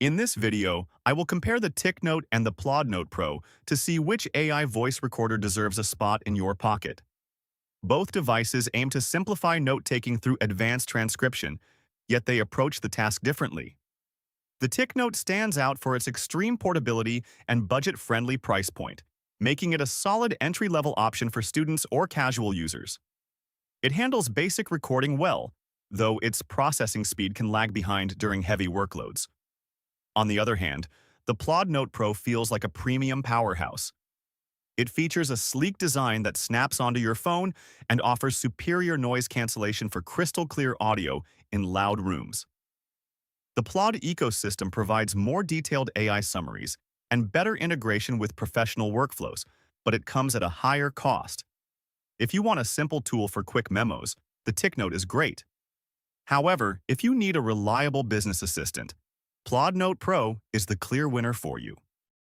In this video, I will compare the TicNote and the PLAUD Note Pro to see which AI voice recorder deserves a spot in your pocket. Both devices aim to simplify note-taking through advanced transcription, yet they approach the task differently. The TicNote stands out for its extreme portability and budget-friendly price point, making it a solid entry-level option for students or casual users. It handles basic recording well, though its processing speed can lag behind during heavy workloads. On the other hand, the PLAUD Note Pro feels like a premium powerhouse. It features a sleek design that snaps onto your phone and offers superior noise cancellation for crystal-clear audio in loud rooms. The PLAUD ecosystem provides more detailed AI summaries and better integration with professional workflows, but it comes at a higher cost. If you want a simple tool for quick memos, the TicNote is great. However, if you need a reliable business assistant, PLAUD Note Pro is the clear winner for you.